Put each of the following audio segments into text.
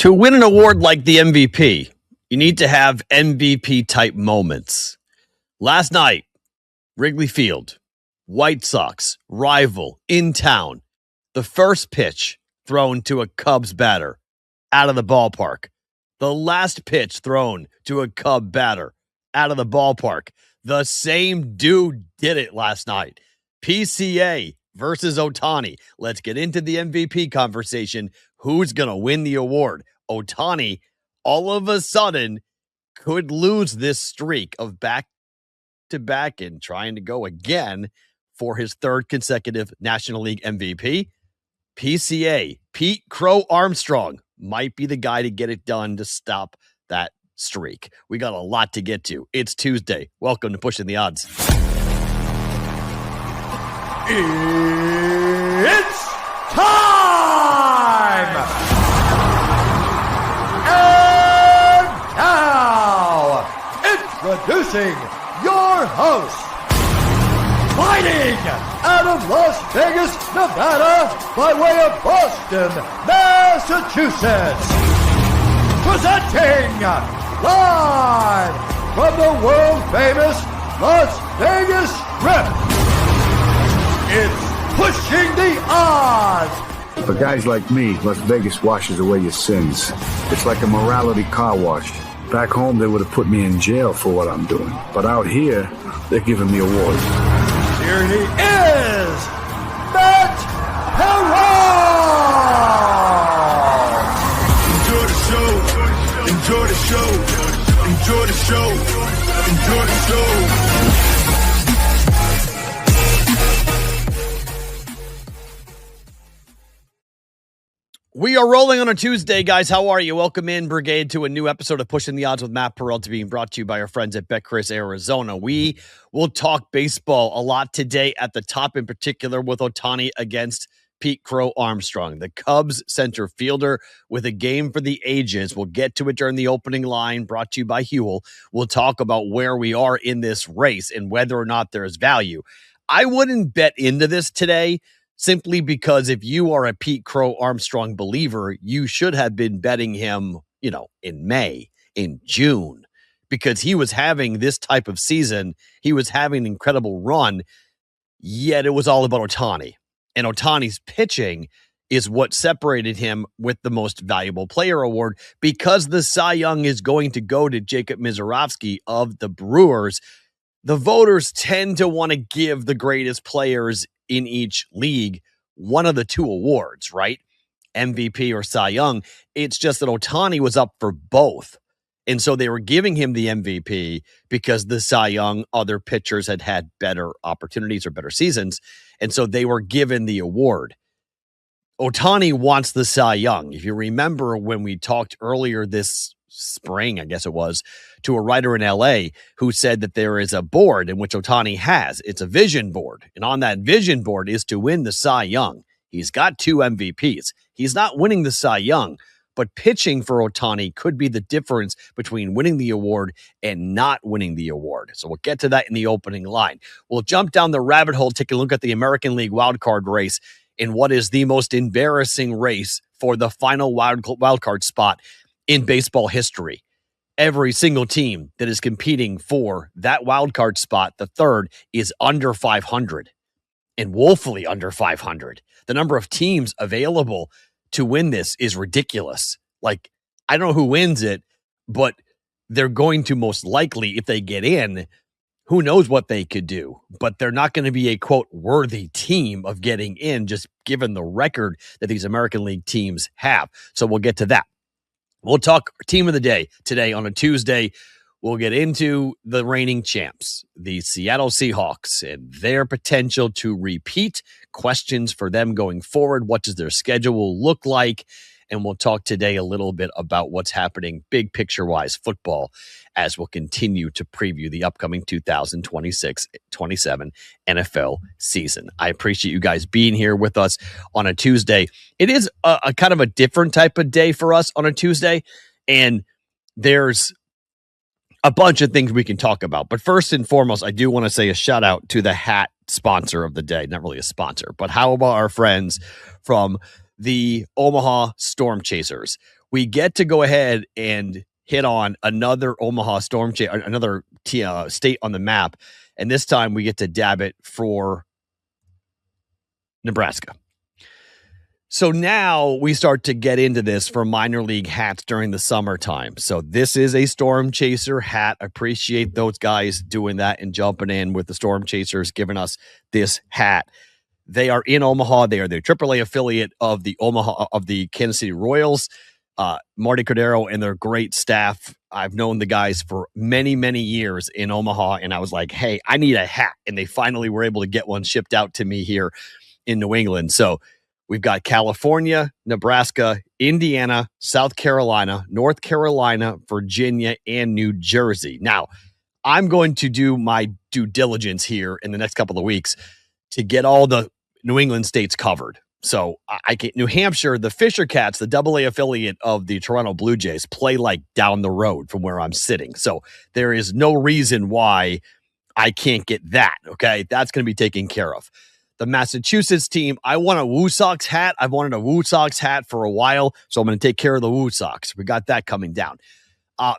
To win an award like the MVP, you need to have MVP-type moments. Last night, Wrigley Field, White Sox, rival, in town. The first pitch thrown to a Cubs batter out of the ballpark. The last pitch thrown to a Cub batter out of the ballpark. The same dude did it last night. PCA versus Ohtani. Let's get into the MVP conversation. Who's going to win the award? Ohtani, all of a sudden, could lose this streak of back-to-back and trying to go again for his third consecutive National League MVP. PCA, Pete Crow-Armstrong, might be the guy to get it done to stop that streak. We got a lot to get to. It's Tuesday. Welcome to Pushing the Odds. It's time! And now, introducing your host, fighting out of Las Vegas, Nevada, by way of Boston, Massachusetts, presenting live from the world-famous Las Vegas Strip, it's Pushing the Odds. For guys like me, Las Vegas washes away your sins. It's like a morality car wash. Back home, they would have put me in jail for what I'm doing. But out here, they're giving me awards. Here he is, Matt Perrault. Enjoy the show. Enjoy the show. Enjoy the show. Enjoy the show. We are rolling on a Tuesday, guys. How are you? Welcome in, Brigade, to a new episode of Pushing the Odds with Matt Perrault, being brought to you by our friends at BetCris Arizona. We will talk baseball a lot today, at the top in particular with Ohtani against Pete Crow-Armstrong, the Cubs center fielder with a game for the ages. We'll get to it during the opening line, brought to you by Huel. We'll talk about where we are in this race and whether or not there is value. I wouldn't bet into this today, simply because if you are a Pete Crow-Armstrong believer, you should have been betting him, in May, in June, because he was having this type of season. He was having an incredible run, yet it was all about Ohtani. And Ohtani's pitching is what separated him with the Most Valuable Player award, because the Cy Young is going to go to Jacob Misiorowski of the Brewers. The voters tend to want to give the greatest players in each league one of the two awards, right? MVP or Cy Young. It's just that Ohtani was up for both. And so they were giving him the MVP because the Cy Young, other pitchers had had better opportunities or better seasons. And so they were given the award. Ohtani wants the Cy Young. If you remember when we talked earlier this spring, I guess it was, to a writer in LA who said that there is a board in which Ohtani has. It's a vision board. And on that vision board is to win the Cy Young. He's got 2 MVPs. He's not winning the Cy Young, but pitching for Ohtani could be the difference between winning the award and not winning the award. So we'll get to that in the opening line. We'll jump down the rabbit hole, take a look at the American League wildcard race in what is the most embarrassing race for the final wildcard spot in baseball history. Every single team that is competing for that wild card spot, the third, is under 500 and woefully under 500. The number of teams available to win this is ridiculous. Like, I don't know who wins it, but they're going to most likely, if they get in, who knows what they could do, but they're not going to be a, quote, worthy team of getting in, just given the record that these American League teams have. So we'll get to that. We'll talk team of the day today on a Tuesday. We'll get into the reigning champs, the Seattle Seahawks, and their potential to repeat, questions for them going forward. What does their schedule look like? And we'll talk today a little bit about what's happening big picture-wise football as we'll continue to preview the upcoming 2026-27 NFL season. I appreciate you guys being here with us on a Tuesday. It is a kind of a different type of day for us on a Tuesday, and there's a bunch of things we can talk about. But first and foremost, I do want to say a shout out to the hat sponsor of the day. Not really a sponsor, but how about our friends from the Omaha Storm Chasers? we get to go ahead and hit on another Omaha Storm another state on the map, and this time we get to dab it for Nebraska. So now we start to get into this for minor league hats during the summertime. So this is a Storm Chaser hat. Appreciate those guys doing that and jumping in with the Storm Chasers, giving us this hat. They are in Omaha. They are the AAA affiliate of the Kansas City Royals. Marty Cordero and their great staff. I've known the guys for many, many years in Omaha, and I was like, hey, I need a hat. And they finally were able to get one shipped out to me here in New England. So we've got California, Nebraska, Indiana, South Carolina, North Carolina, Virginia, and New Jersey. Now, I'm going to do my due diligence here in the next couple of weeks to get all the New England states covered. So I get New Hampshire, the Fisher Cats, the AA affiliate of the Toronto Blue Jays, play like down the road from where I'm sitting. So there is no reason why I can't get that. Okay. That's going to be taken care of. The Massachusetts team, I want a Woo Sox hat. I've wanted a Woo Sox hat for a while, so I'm going to take care of the Woo Sox. We got that coming down.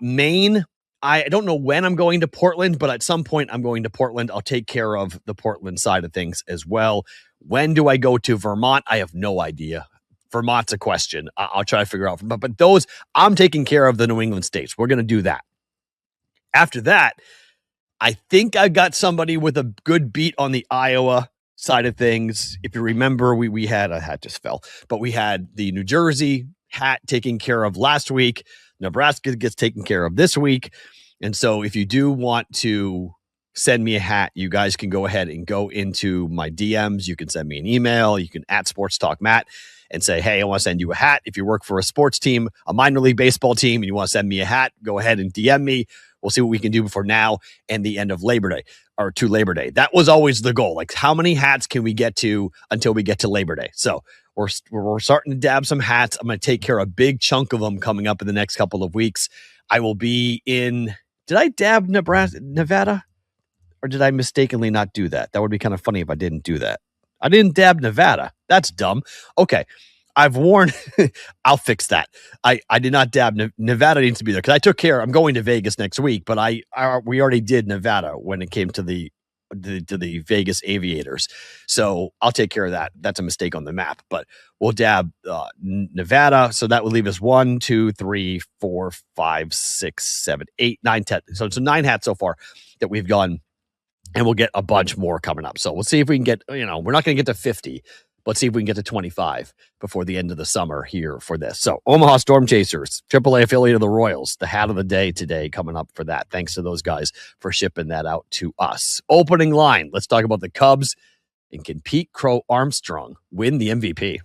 Maine, I don't know when I'm going to Portland, but at some point I'm going to Portland. I'll take care of the Portland side of things as well. When do I go to Vermont? I have no idea. Vermont's a question. I'll try to figure out. But those, I'm taking care of the New England states. We're going to do that. After that, I think I've got somebody with a good beat on the Iowa side of things. If you remember, we had a hat just fell, but we had the New Jersey hat taken care of last week. Nebraska gets taken care of this week. And so if you do want to send me a hat, you guys can go ahead and go into my DMs. You can send me an email. You can @ Sports Talk Matt and say, hey, I want to send you a hat. If you work for a sports team, a minor league baseball team, and you want to send me a hat, go ahead and DM me. We'll see what we can do before now and the end of Labor Day, or to Labor Day. That was always the goal. Like, how many hats can we get to until we get to Labor Day? So we're starting to dab some hats. I'm going to take care of a big chunk of them coming up in the next couple of weeks. I will be in, did I dab Nevada? Or did I mistakenly not do that? That would be kind of funny if I didn't do that. I didn't dab Nevada. That's dumb. Okay. I've warned, I'll fix that. I did not dab Nevada needs to be there because I took care. I'm going to Vegas next week, but we already did Nevada when it came to the Vegas Aviators. So I'll take care of that. That's a mistake on the map, but we'll dab Nevada. So that would leave us 1, 2, 3, 4, 5, 6, 7, 8, 9, 10. So it's 9 hats so far that we've gone, and we'll get a bunch more coming up. So we'll see if we can get, we're not going to get to 50. Let's see if we can get to 25 before the end of the summer here for this. So Omaha Storm Chasers, AAA affiliate of the Royals, the hat of the day today coming up for that. Thanks to those guys for shipping that out to us. Opening line. Let's talk about the Cubs. And can Pete Crow-Armstrong win the MVP?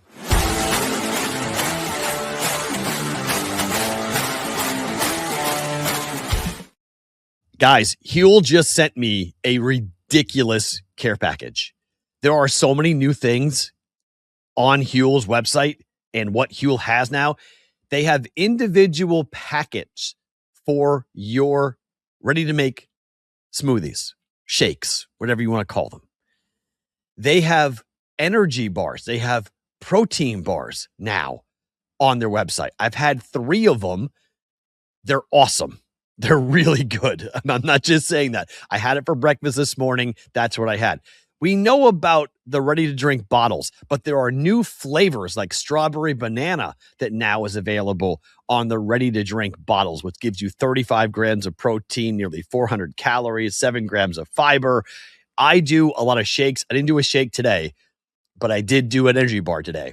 Guys, Huel just sent me a ridiculous care package. There are so many new things on Huel's website and what Huel has now. They have individual packets for your ready-to-make smoothies, shakes, whatever you want to call them. They have energy bars. They have protein bars now on their website. I've had 3 of them. They're awesome. They're really good. I'm not just saying that. I had it for breakfast this morning. That's what I had. We know about the ready-to-drink bottles, but there are new flavors like strawberry banana that now is available on the ready-to-drink bottles, which gives you 35 grams of protein, nearly 400 calories, 7 grams of fiber. I do a lot of shakes. I didn't do a shake today, but I did do an energy bar today.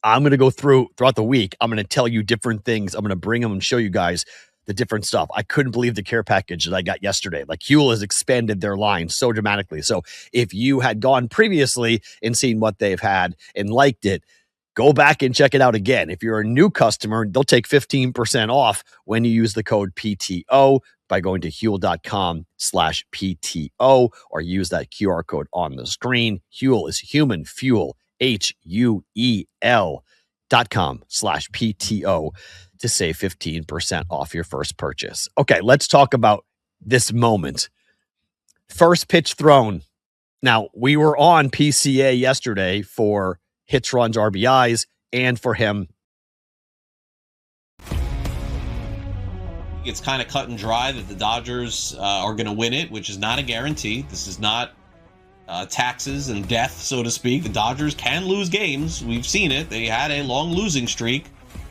I'm going to go throughout the week. I'm going to tell you different things. I'm going to bring them and show you guys the different stuff. I couldn't believe the care package that I got yesterday. Like, Huel has expanded their line so dramatically. So if you had gone previously and seen what they've had and liked it, go back and check it out again. If you're a new customer, they'll take 15% off when you use the code PTO by going to Huel.com/PTO or use that QR code on the screen. Huel is human fuel, HUEL.com/PTO to save 15% off your first purchase. Okay, let's talk about this moment. First pitch thrown. Now, we were on PCA yesterday for hits, runs, RBIs, and for him it's kind of cut and dry that the Dodgers are going to win it, which is not a guarantee. This is not taxes and death, so to speak. The Dodgers can lose games. We've seen it. They had a long losing streak.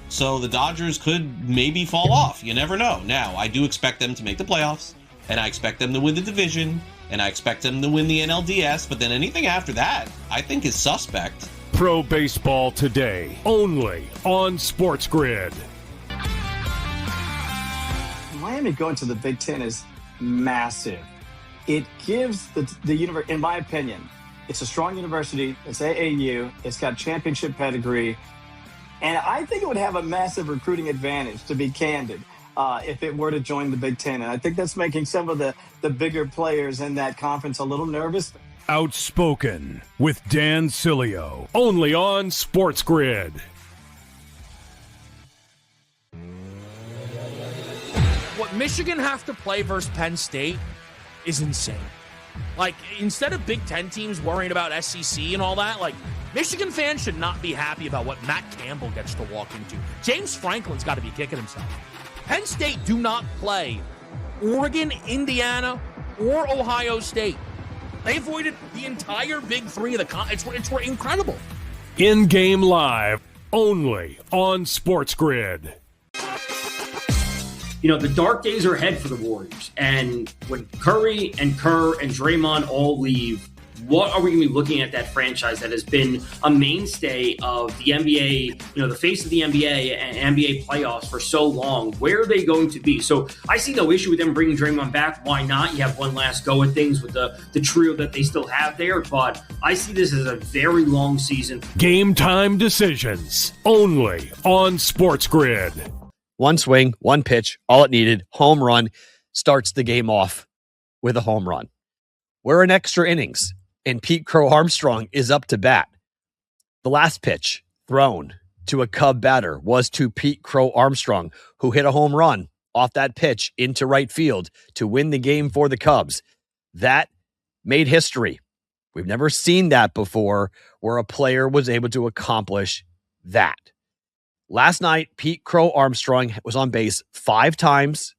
So the Dodgers could maybe fall off. You never know. Now, I do expect them to make the playoffs, and I expect them to win the division, and I expect them to win the NLDS, but then anything after that, I think is suspect. Pro Baseball Today, only on SportsGrid. Miami going to the Big Ten is massive. It gives the university, in my opinion, it's a strong university. It's AAU. It's got championship pedigree. And I think it would have a massive recruiting advantage, to be candid, if it were to join the Big Ten. And I think that's making some of the bigger players in that conference a little nervous. Outspoken with Dan Cilio, only on SportsGrid. What Michigan have to play versus Penn State is insane. Like, instead of Big Ten teams worrying about SEC and all that, like, Michigan fans should not be happy about what Matt Campbell gets to walk into. James Franklin's got to be kicking himself. Penn State do not play Oregon, Indiana, or Ohio State. They avoided the entire Big Three of the it's incredible. In-game live, only on SportsGrid. You know, the dark days are ahead for the Warriors. And when Curry and Kerr and Draymond all leave, what are we going to be looking at that franchise that has been a mainstay of the NBA, you know, the face of the NBA and NBA playoffs for so long? Where are they going to be? So I see no issue with them bringing Draymond back. Why not? You have one last go at things with the trio that they still have there. But I see this as a very long season. Game time decisions, only on SportsGrid. One swing, one pitch, all it needed, home run, starts the game off with a home run. We're in extra innings, and Pete Crow-Armstrong is up to bat. The last pitch thrown to a Cub batter was to Pete Crow-Armstrong, who hit a home run off that pitch into right field to win the game for the Cubs. That made history. We've never seen that before, where a player was able to accomplish that. Last night, Pete Crow-Armstrong was on base 5 times.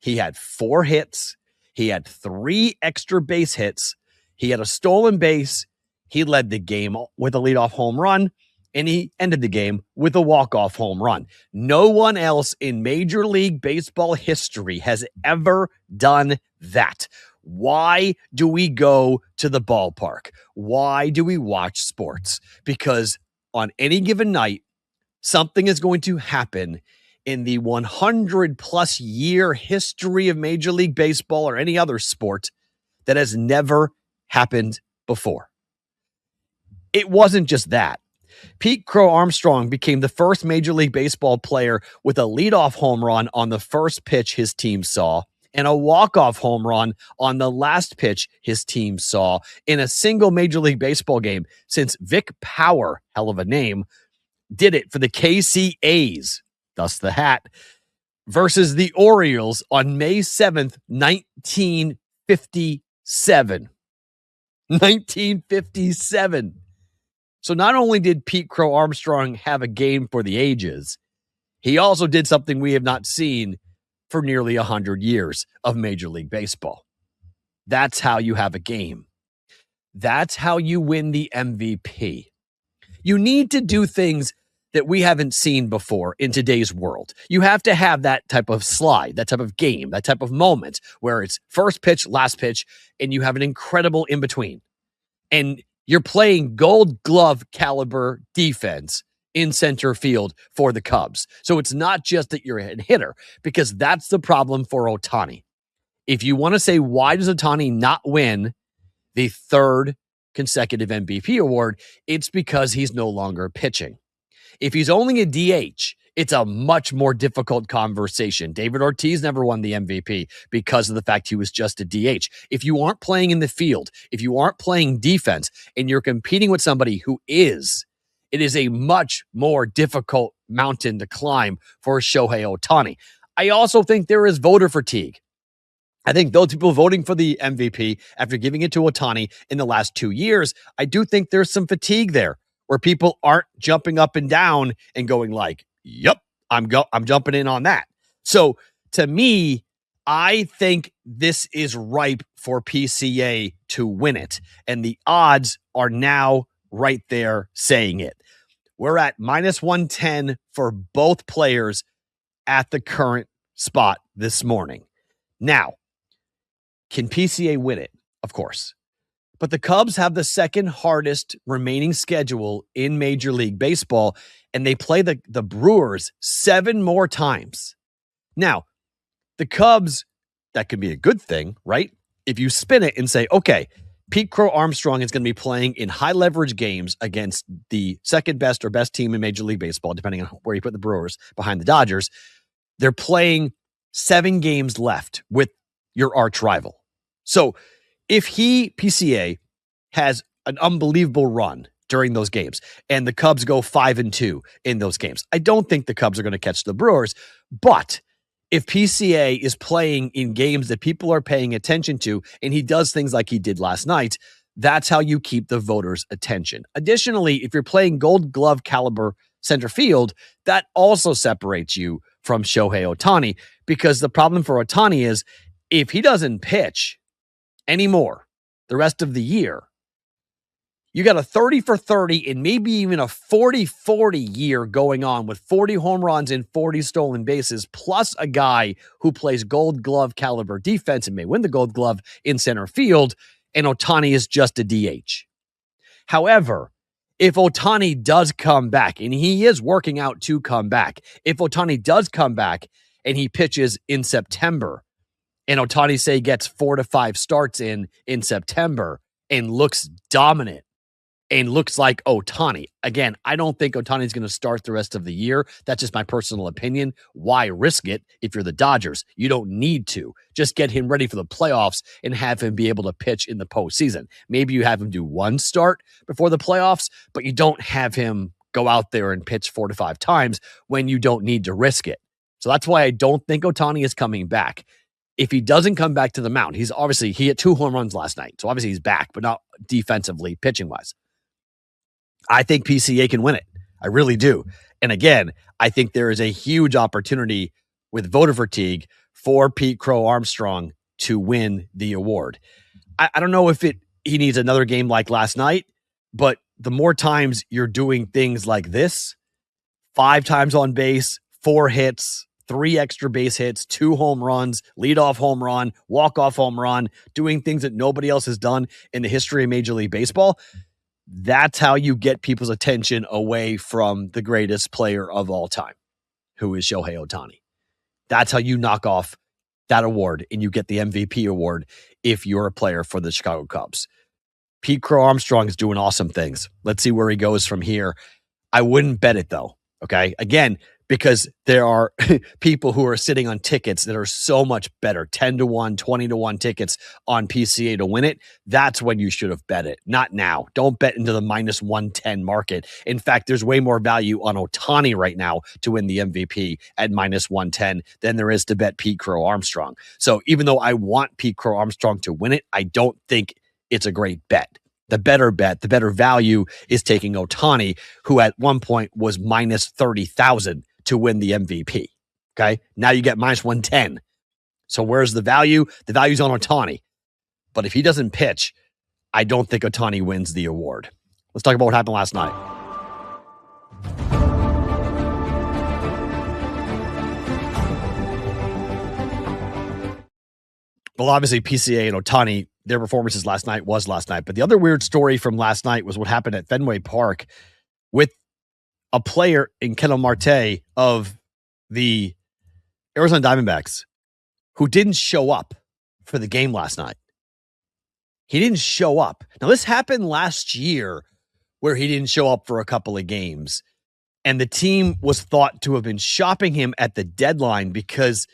He had 4 hits. He had 3 extra base hits. He had a stolen base. He led the game with a leadoff home run, and he ended the game with a walk-off home run. No one else in Major League Baseball history has ever done that. Why do we go to the ballpark? Why do we watch sports? Because on any given night, something is going to happen in the 100-plus year history of Major League Baseball or any other sport that has never happened before. It wasn't just that. Pete Crow-Armstrong became the first Major League Baseball player with a leadoff home run on the first pitch his team saw and a walk-off home run on the last pitch his team saw in a single Major League Baseball game since Vic Power, hell of a name, did it for the KCAs, thus the hat, versus the Orioles on May 7th, 1957. 1957. So not only did Pete Crow-Armstrong have a game for the ages, he also did something we have not seen for nearly 100 years of Major League Baseball. That's how you have a game. That's how you win the MVP. You need to do things that we haven't seen before in today's world. You have to have that type of slide, that type of game, that type of moment where it's first pitch, last pitch, and you have an incredible in-between. And you're playing gold glove caliber defense in center field for the Cubs. So it's not just that you're a hitter, because that's the problem for Ohtani. If you want to say, why does Ohtani not win the 3rd consecutive MVP award, it's because he's no longer pitching. If he's only a DH, it's a much more difficult conversation. David Ortiz never won the MVP because of the fact he was just a DH. If you aren't playing in the field, if you aren't playing defense, and you're competing with somebody who is, it is a much more difficult mountain to climb for Shohei Ohtani. I also think there is voter fatigue. I think those people voting for the MVP after giving it to Ohtani in the last 2 years, I do think there's some fatigue there where people aren't jumping up and down and going like, yep, I'm jumping in on that. So To me, I think this is ripe for PCA to win it. And the odds are now right there saying it. We're at minus 110 for both players at the current spot this morning. Now, can PCA win it? Of course. But the Cubs have the second hardest remaining schedule in Major League Baseball, and they play the Brewers 7 more times. Now, the Cubs, that could be a good thing, right? If you spin it and say, okay, Pete Crow-Armstrong is going to be playing in high-leverage games against the second best or best team in Major League Baseball, depending on where you put the Brewers behind the Dodgers. They're playing 7 games left with your arch rival. So if PCA, has an unbelievable run during those games and the Cubs go 5-2 in those games, I don't think the Cubs are going to catch the Brewers. But if PCA is playing in games that people are paying attention to, and he does things like he did last night, that's how you keep the voters' attention. Additionally, if you're playing Gold Glove caliber center field, that also separates you from Shohei Ohtani, because the problem for Ohtani is if he doesn't pitch anymore the rest of the year, you got a 30 for 30 and maybe even a 40-40 year going on with 40 home runs and 40 stolen bases, plus a guy who plays Gold Glove caliber defense and may win the Gold Glove in center field, and Ohtani is just a DH. However, if Ohtani does come back, and he is working out to come back, if Ohtani does come back and he pitches in September, and Ohtani, say, gets 4 to 5 starts in September and looks dominant and looks like Ohtani. Again, I don't think Ohtani's going to start the rest of the year. That's just my personal opinion. Why risk it if you're the Dodgers? You don't need to. Just get him ready for the playoffs and have him be able to pitch in the postseason. Maybe you have him do 1 start before the playoffs, but you don't have him go out there and pitch 4 to 5 times when you don't need to risk it. So that's why I don't think Ohtani is coming back. If he doesn't come back to the mound, he hit 2 home runs last night. So obviously he's back, but not defensively, pitching wise. I think PCA can win it. I really do. And again, I think there is a huge opportunity with voter fatigue for Pete Crow-Armstrong to win the award. I don't know if he needs another game like last night, but the more times you're doing things like this, 5 times on base, 4 hits, 3 extra base hits, 2 home runs, leadoff home run, walk-off home run, doing things that nobody else has done in the history of Major League Baseball, that's how you get people's attention away from the greatest player of all time, who is Shohei Ohtani. That's how you knock off that award and you get the MVP award if you're a player for the Chicago Cubs. Pete Crow-Armstrong is doing awesome things. Let's see where he goes from here. I wouldn't bet it, though, okay? Again, because there are people who are sitting on tickets that are so much better, 10-1, 20-1 tickets on PCA to win it. That's when you should have bet it, not now. Don't bet into the minus 110 market. In fact, there's way more value on Ohtani right now to win the MVP at minus 110 than there is to bet Pete Crow-Armstrong. So even though I want Pete Crow-Armstrong to win it, I don't think it's a great bet. The better bet, the better value is taking Ohtani, who at one point was minus 30,000 to win the MVP. Okay. Now you get minus 110. So where's the value? The value's on Ohtani. But if he doesn't pitch, I don't think Ohtani wins the award. Let's talk about what happened last night. Well, obviously PCA and Ohtani, their performances last night was last night. But the other weird story from last night was what happened at Fenway Park with a player in Ketel Marte of the Arizona Diamondbacks who didn't show up for the game last night. He didn't show up. Now, this happened last year where he didn't show up for a couple of games, and the team was thought to have been shopping him at the deadline because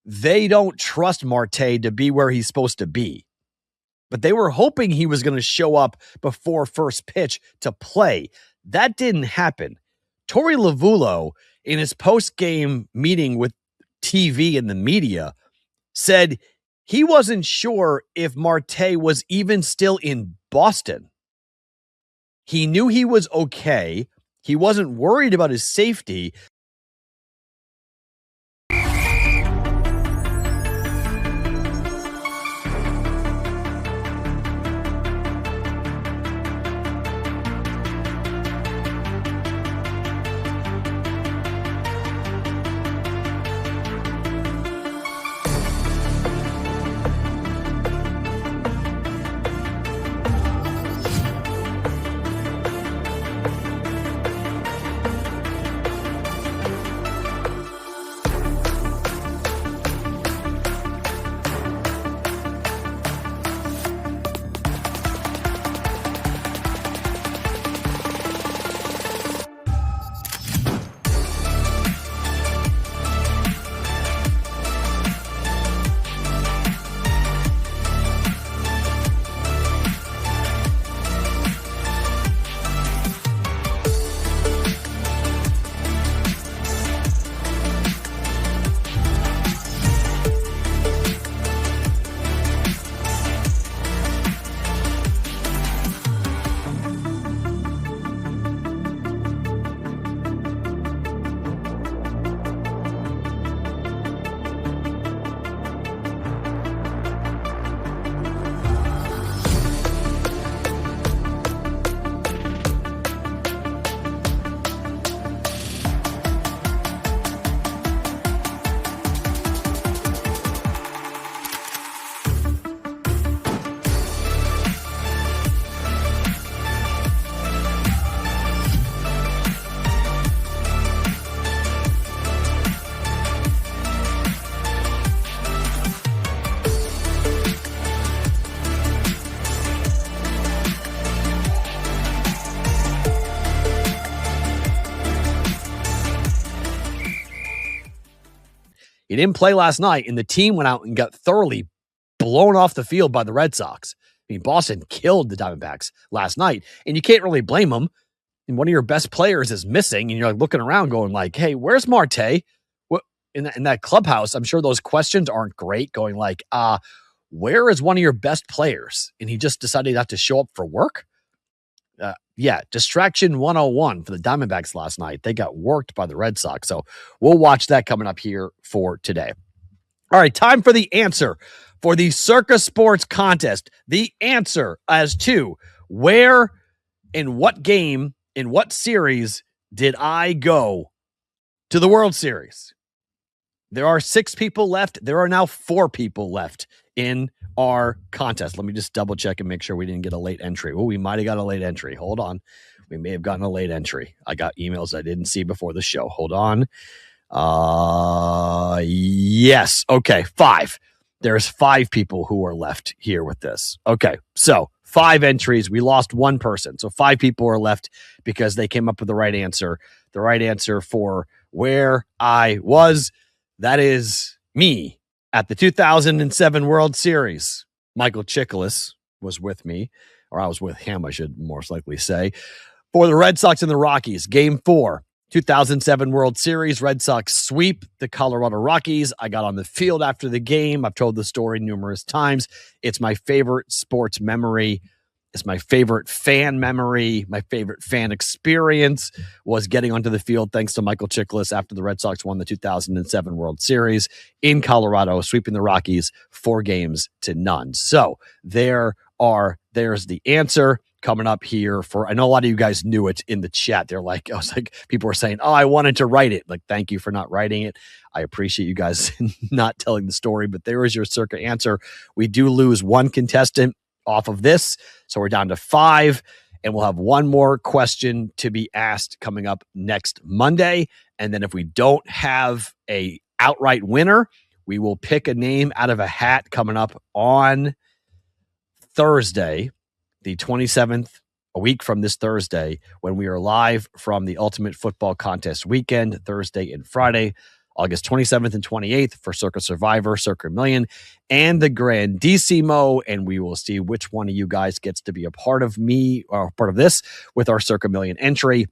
they don't trust Marte to be where he's supposed to be. But they were hoping he was going to show up before first pitch to play. That didn't happen. Torey Lovullo, in his post-game meeting with TV and the media, said he wasn't sure if Marte was even still in Boston. He knew he was okay. He wasn't worried about his safety. He didn't play last night, and the team went out and got thoroughly blown off the field by the Red Sox. I mean, Boston killed the Diamondbacks last night, and you can't really blame them. And one of your best players is missing, and you're like looking around going like, hey, where's Marte? What in that clubhouse? I'm sure those questions aren't great, going like, where is one of your best players? And he just decided not to show up for work? Yeah, distraction 101 for the Diamondbacks last night. They got worked by the Red Sox. So we'll watch that coming up here for today. All right, time for the answer for the Circa Sports contest. The answer as to where, in what game, in what series did I go to the World Series? There are 6 people left. There are now 4 people left in our contest. Let me just double check and make sure we didn't get a late entry. Oh, we might have got a late entry. Hold on. We may have gotten a late entry. I got emails I didn't see before the show. Hold on. Yes. Okay. 5. There's 5 people who are left here with this. Okay. So 5 entries. We lost 1 person. So 5 people are left because they came up with the right answer. The right answer for where I was, that is me. At the 2007 World Series, Michael Chiklis was with me, or I was with him, I should most likely say, for the Red Sox and the Rockies. Game 4, 2007 World Series. Red Sox sweep the Colorado Rockies. I got on the field after the game. I've told the story numerous times. It's my favorite sports memory. It's my favorite fan memory. My favorite fan experience was getting onto the field thanks to Michael Chiklis after the Red Sox won the 2007 World Series in Colorado, sweeping the Rockies 4-0. So there's the answer coming up here for, I know a lot of you guys knew it in the chat. They're like, I was like, people were saying, oh, I wanted to write it. Like, thank you for not writing it. I appreciate you guys not telling the story, but there is your Circa answer. We do lose 1 contestant off of this, so we're down to 5, and we'll have 1 more question to be asked coming up next Monday. And then if we don't have a outright winner, we will pick a name out of a hat coming up on Thursday, the 27th, a week from this Thursday, when we are live from the Ultimate Football Contest weekend, Thursday and Friday, August 27th and 28th for Circa Survivor, Circa Million, and the Grandissimo. And we will see which one of you guys gets to be a part of me or part of this with our Circa Million entry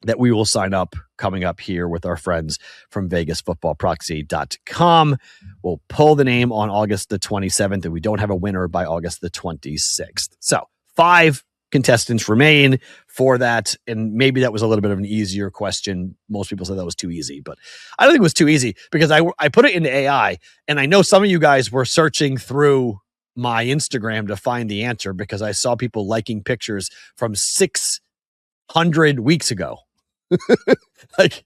that we will sign up coming up here with our friends from VegasFootballProxy.com. We'll pull the name on August the 27th, and we don't have a winner by August the 26th. So 5 contestants remain for that, and maybe that was a little bit of an easier question. Most people said that was too easy, but I don't think it was too easy because I put it into AI, and I know some of you guys were searching through my Instagram to find the answer because I saw people liking pictures from 600 weeks ago. Like,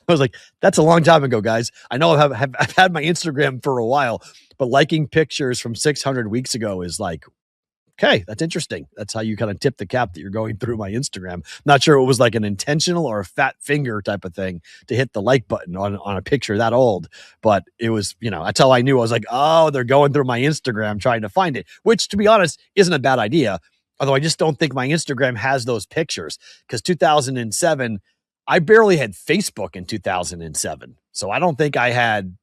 I was like, that's a long time ago, guys. I know I've had my Instagram for a while, but liking pictures from 600 weeks ago is like, okay, that's interesting. That's how you kind of tip the cap that you're going through my Instagram. Not sure it was like an intentional or a fat finger type of thing to hit the like button on a picture that old. But it was, that's how I knew. I was like, oh, they're going through my Instagram trying to find it, which to be honest, isn't a bad idea. Although I just don't think my Instagram has those pictures because 2007, I barely had Facebook in 2007. So I don't think I had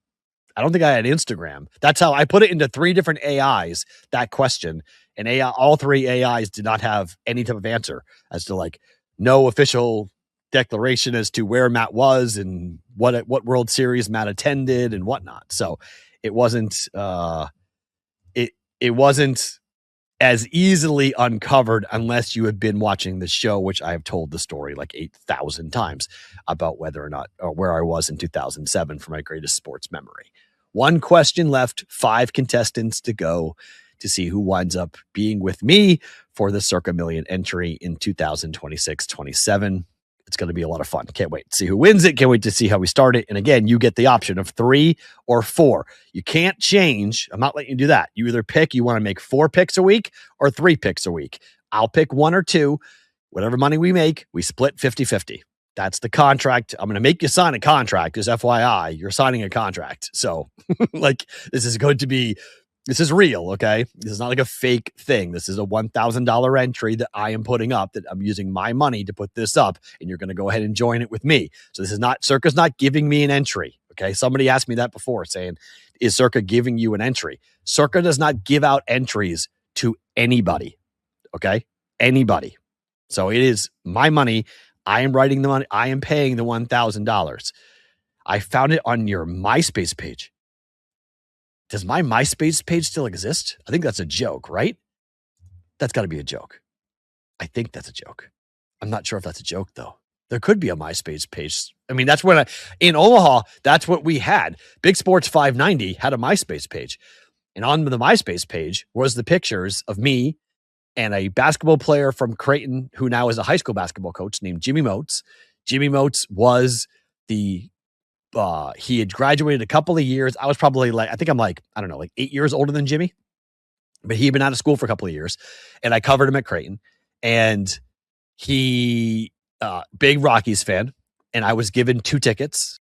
Instagram. That's how I put it into 3 different AIs, that question. And all 3 AIs did not have any type of answer as to like no official declaration as to where Matt was and what World Series Matt attended and whatnot. So it wasn't it wasn't as easily uncovered unless you had been watching the show, which I have told the story like 8,000 times about whether or not or where I was in 2007 for my greatest sports memory. 1 question left, 5 contestants to go to see who winds up being with me for the Circa Million entry in 2026-27. It's going to be a lot of fun. Can't wait to see who wins it. Can't wait to see how we start it. And again, you get the option of 3 or 4. You can't change. I'm not letting you do that. You either pick, you want to make 4 picks a week or 3 picks a week. I'll pick 1 or 2. Whatever money we make, we split 50-50. That's the contract. I'm going to make you sign a contract. Just FYI, you're signing a contract. So like this is real, okay? This is not like a fake thing. This is a $1,000 entry that I am putting up, that I'm using my money to put this up, and you're going to go ahead and join it with me. So this is not, Circa's not giving me an entry, Okay. Somebody asked me that before saying, is Circa giving you an entry? Circa does not give out entries to anybody. Okay. Anybody. So it is my money. I am writing the money. I am paying the $1,000. I found it on your MySpace page. Does my MySpace page still exist? I think that's a joke, right? That's got to be a joke. I think that's a joke. I'm not sure if that's a joke, though. There could be a MySpace page. I mean, that's when in Omaha, that's what we had. Big Sports 590 had a MySpace page. And on the MySpace page was the pictures of me and a basketball player from Creighton who now is a high school basketball coach named Jimmy Moats. Jimmy Moats was he had graduated a couple of years. I was probably I think I'm 8 years older than Jimmy, but he'd been out of school for a couple of years and I covered him at Creighton, and he, big Rockies fan. And I was given 2 tickets.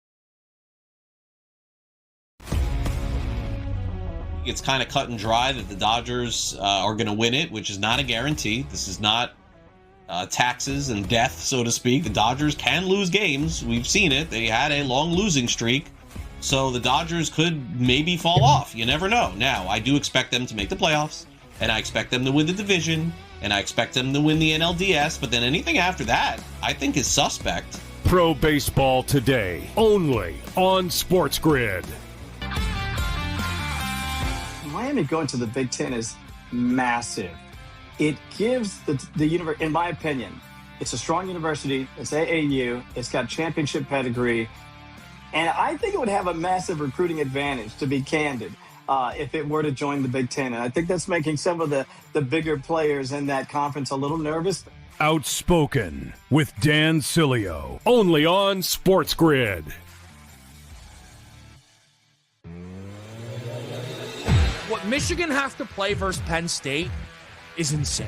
It's kind of cut and dry that the Dodgers are going to win it, which is not a guarantee. This is not taxes and death, so to speak. The Dodgers can lose games. We've seen it. They had a long losing streak. So the Dodgers could maybe fall off. You never know. Now, I do expect them to make the playoffs, and I expect them to win the division, and I expect them to win the NLDS. But then anything after that, I think is suspect. Pro Baseball Today, only on SportsGrid. Miami going to the Big Ten is massive. It gives the university, in my opinion, it's a strong university. It's AAU. It's got championship pedigree. And I think it would have a massive recruiting advantage, to be candid, if it were to join the Big Ten. And I think that's making some of the bigger players in that conference a little nervous. Outspoken with Dan Cilio, only on SportsGrid. What Michigan have to play versus Penn State is insane.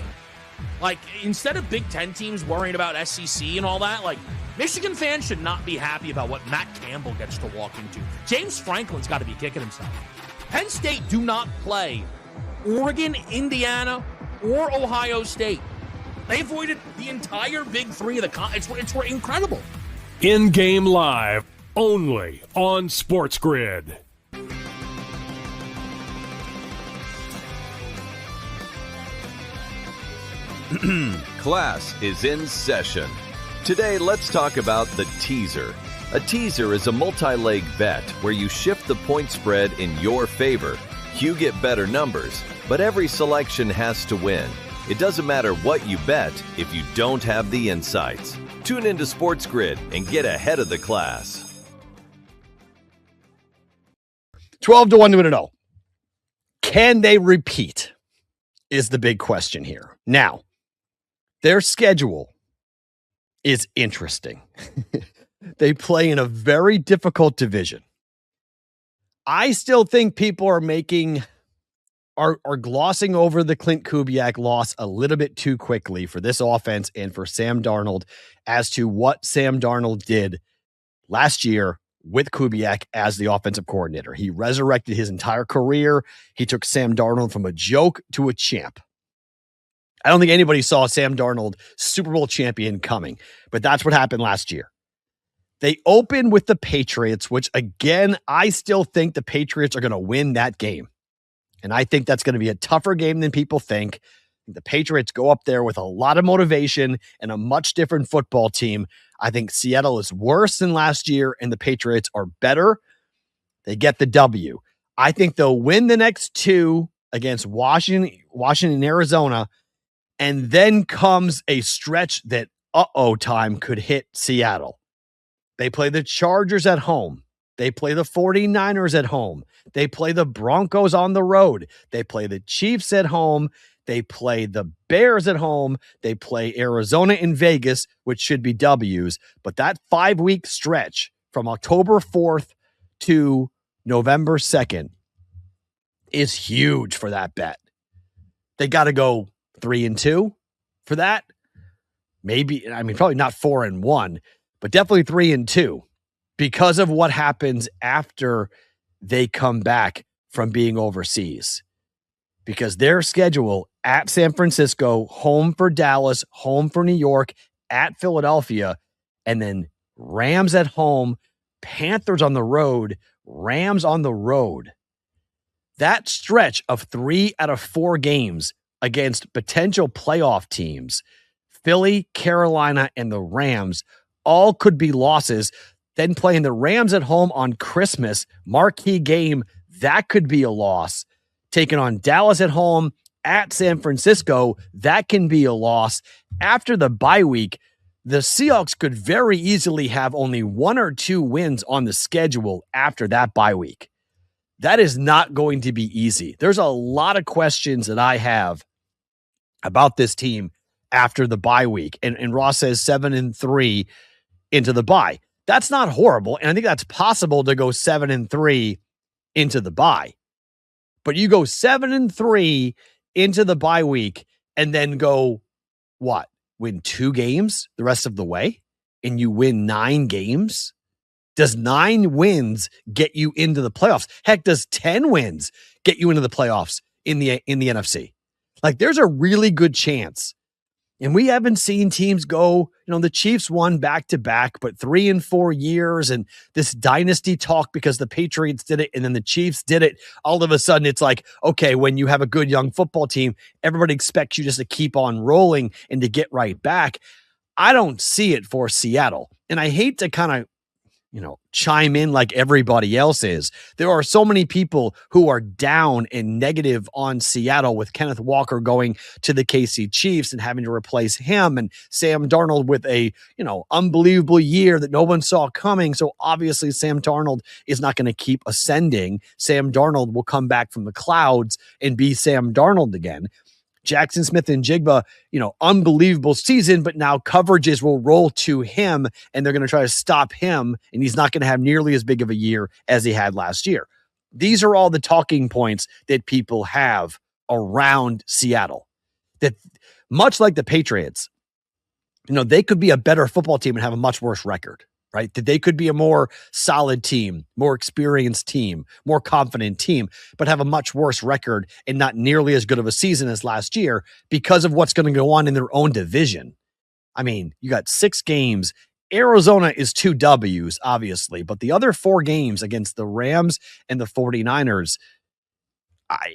Like, instead of Big Ten teams worrying about SEC and all that, like, Michigan fans should not be happy about what Matt Campbell gets to walk into. James Franklin's got to be kicking himself. Penn State do not play Oregon, Indiana, or Ohio State. They avoided the entire Big Three of the it's incredible. In-game live, only on SportsGrid. Class is in session. Today, let's talk about the teaser. A teaser is a multi-leg bet where you shift the point spread in your favor. You get better numbers, but every selection has to win. It doesn't matter what you bet if you don't have the insights. Tune into SportsGrid and get ahead of the class. 12 to 1 to win it all. Can they repeat is the big question here. Now, their schedule is interesting. They play in a very difficult division. I still think people are glossing over the Clint Kubiak loss a little bit too quickly for this offense and for Sam Darnold as to what Sam Darnold did last year with Kubiak as the offensive coordinator. He resurrected his entire career. He took Sam Darnold from a joke to a champ. I don't think anybody saw Sam Darnold Super Bowl champion coming, but that's what happened last year. They open with the Patriots, which again, I still think the Patriots are going to win that game. And I think that's going to be a tougher game than people think. The Patriots go up there with a lot of motivation and a much different football team. I think Seattle is worse than last year and the Patriots are better. They get the W. I think they'll win the next 2 against Washington and Arizona. And then comes a stretch that time could hit Seattle. They play the Chargers at home. They play the 49ers at home. They play the Broncos on the road. They play the Chiefs at home. They play the Bears at home. They play Arizona in Vegas, which should be W's. But that 5-week stretch from October 4th to November 2nd is huge for that bet. They got to go 3-2 for that. Maybe, probably not 4-1, but definitely 3-2 because of what happens after they come back from being overseas. Because their schedule at San Francisco, home for Dallas, home for New York, at Philadelphia, and then Rams at home, Panthers on the road, Rams on the road. That stretch of 3 out of 4 games against potential playoff teams, Philly, Carolina, and the Rams, all could be losses. Then playing the Rams at home on Christmas, marquee game, that could be a loss. Taking on Dallas at home, at San Francisco, that can be a loss. After the bye week, the Seahawks could very easily have only 1 or 2 wins on the schedule after that bye week. That is not going to be easy. There's a lot of questions that I have about this team after the bye week. And Ross says 7-3 into the bye. That's not horrible. And I think that's possible to go 7-3 into the bye. But you go 7-3 into the bye week and then go, what? Win 2 games the rest of the way? And you win 9 games? Does 9 wins get you into the playoffs? Heck, does 10 wins get you into the playoffs in the NFC? Like, there's a really good chance. And we haven't seen teams go, the Chiefs won back-to-back, but 3 and 4 years, and this dynasty talk because the Patriots did it and then the Chiefs did it. All of a sudden, it's like, okay, when you have a good young football team, everybody expects you just to keep on rolling and to get right back. I don't see it for Seattle. And I hate to kind of chime in like everybody else is. There are so many people who are down and negative on Seattle with Kenneth Walker going to the KC Chiefs and having to replace him, and Sam Darnold with a, unbelievable year that no one saw coming. So obviously Sam Darnold is not going to keep ascending. Sam Darnold will come back from the clouds and be Sam Darnold again. Jackson Smith and Jigba, unbelievable season, but now coverages will roll to him and they're going to try to stop him, and he's not going to have nearly as big of a year as he had last year. These are all the talking points that people have around Seattle. That much like the Patriots, they could be a better football team and have a much worse record, right? That they could be a more solid team, more experienced team, more confident team, but have a much worse record and not nearly as good of a season as last year because of what's going to go on in their own division. I mean, you got 6 games. Arizona is 2 W's, obviously, but the other 4 games against the Rams and the 49ers,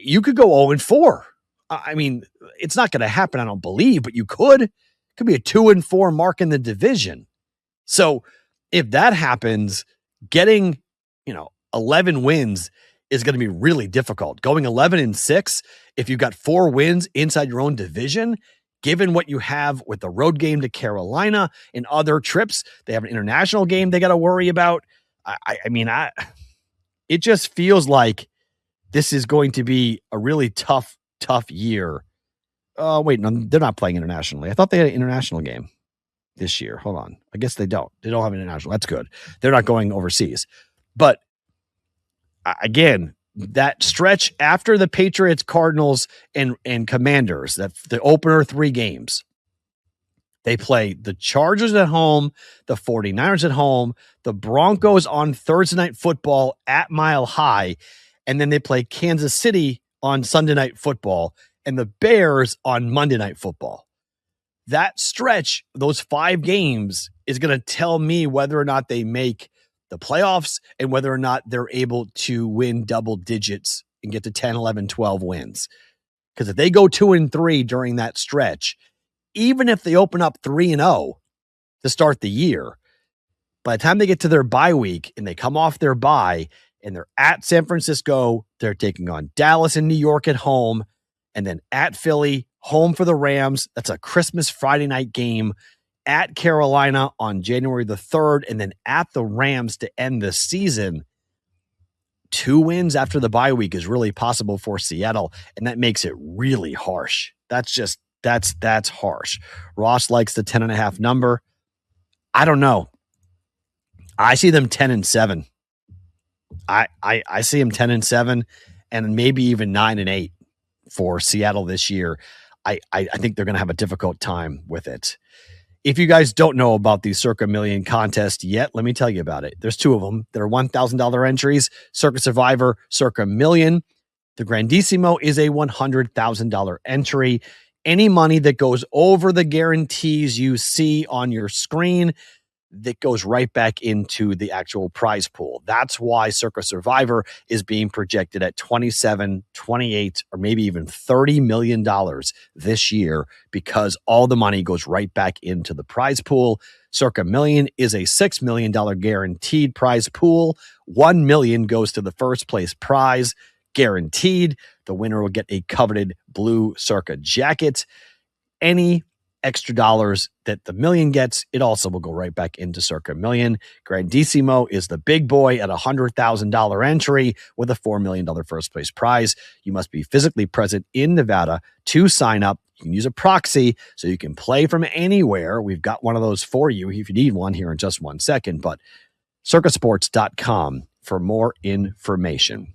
you could go 0-4. I mean, it's not going to happen, I don't believe, but you could. It could be a 2-4 mark in the division. So, if that happens, getting, 11 wins is going to be really difficult. Going 11-6, if you've got 4 wins inside your own division, given what you have with the road game to Carolina and other trips, they have an international game they got to worry about. It just feels like this is going to be a really tough year. Oh, wait, no, they're not playing internationally. I thought they had an international game this year. Hold on. I guess they don't. They don't have an international. That's good. They're not going overseas. But again, that stretch after the Patriots, Cardinals, and Commanders, that the opener 3 games, they play the Chargers at home, the 49ers at home, the Broncos on Thursday Night Football at Mile High, and then they play Kansas City on Sunday Night Football and the Bears on Monday Night Football. That stretch, those 5 games, is going to tell me whether or not they make the playoffs and whether or not they're able to win double digits and get to 10, 11, 12 wins. Because if they go 2-3 during that stretch, even if they open up 3-0 to start the year, by the time they get to their bye week and they come off their bye and they're at San Francisco, they're taking on Dallas and New York at home, and then at Philly, home for the Rams. That's a Christmas Friday night game. At Carolina on January the 3rd, and then at the Rams to end the season. 2 wins after the bye week is really possible for Seattle, and that makes it really harsh. That's harsh. Ross likes the 10.5 number. I don't know. I see them 10-7. I see them 10-7 and maybe even 9-8 for Seattle this year. I think they're going to have a difficult time with it. If you guys don't know about the Circa Million contest yet, let me tell you about it. There's 2 of them. They're $1,000 entries, Circa Survivor, Circa Million. The Grandissimo is a $100,000 entry. Any money that goes over the guarantees you see on your screen that goes right back into the actual prize pool. That's why Circa Survivor is being projected at $27, $28, or maybe even $30 million this year, because all the money goes right back into the prize pool. Circa Million is a $6 million guaranteed prize pool. $1 million goes to the first place prize, guaranteed. The winner will get a coveted blue Circa jacket. Any extra dollars that the million gets, it also will go right back into Circa Million. Grandissimo is the big boy at $100,000 entry with a $4 million first place prize. You must be physically present in Nevada to sign up. You can use a proxy so you can play from anywhere. We've got one of those for you if you need one here in just 1 second, but circasports.com for more information.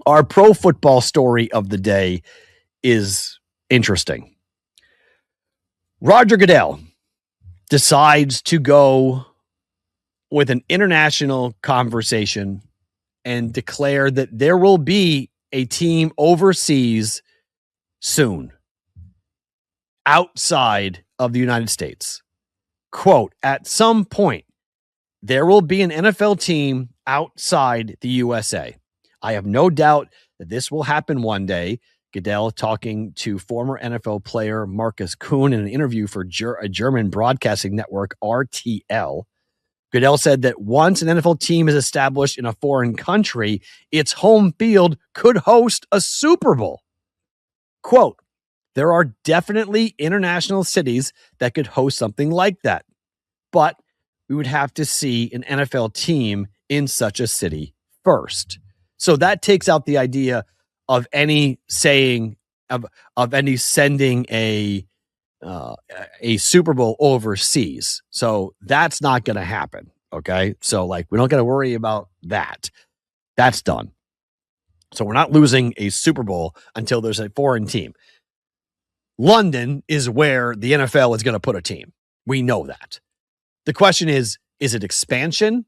Our pro football story of the day is interesting. Roger Goodell decides to go with an international conversation and declare that there will be a team overseas soon, outside of the United States. Quote, at some point, there will be an NFL team outside the USA. I have no doubt that this will happen one day. Goodell talking to former NFL player Marcus Kuhn in an interview for a German broadcasting network, RTL. Goodell said that once an NFL team is established in a foreign country, its home field could host a Super Bowl. Quote, there are definitely international cities that could host something like that, but we would have to see an NFL team in such a city first. So that takes out the idea of any saying of any sending a Super Bowl overseas. So that's not going to happen. Okay. So like, we don't got to worry about that. That's done. So we're not losing a Super Bowl until there's a foreign team. London is where the NFL is going to put a team. We know that. The question is it expansion?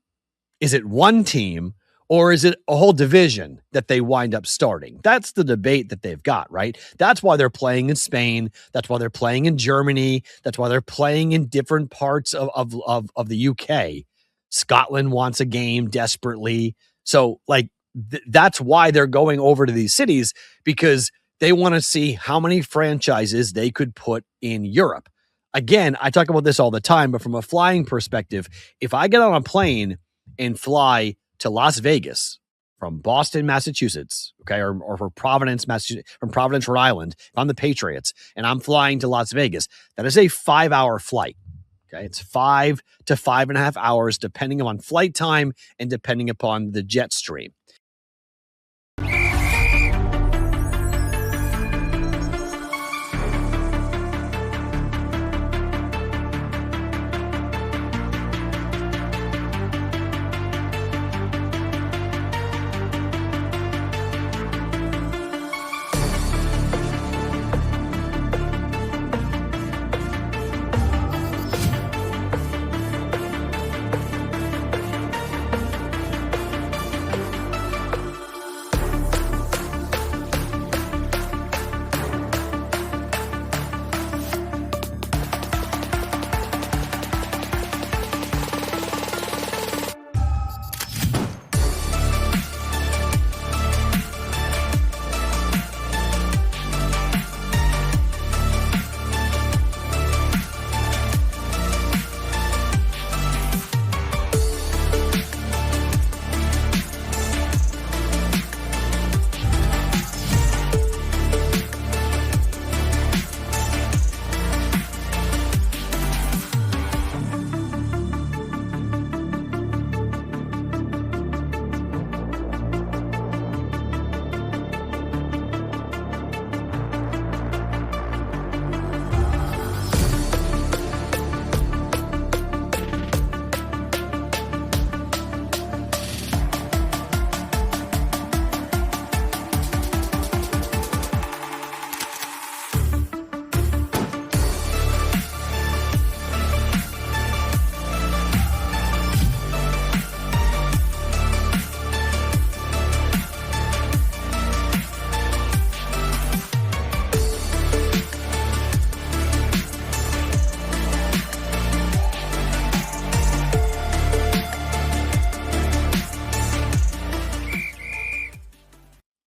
Is it one team? Or is it a whole division that they wind up starting? That's the debate that they've got, right? That's why they're playing in Spain. That's why they're playing in Germany. That's why they're playing in different parts of the UK. Scotland wants a game desperately. So, like, that's why they're going over to these cities, because they want to see how many franchises they could put in Europe. Again, I talk about this all the time, but from a flying perspective, if I get on a plane and fly to Las Vegas from Boston, Massachusetts, okay, or from Providence, Massachusetts, from Providence, Rhode Island, if I'm the Patriots and I'm flying to Las Vegas, that is a 5-hour flight. Okay, it's 5 to 5.5 hours, depending on flight time and depending upon the jet stream.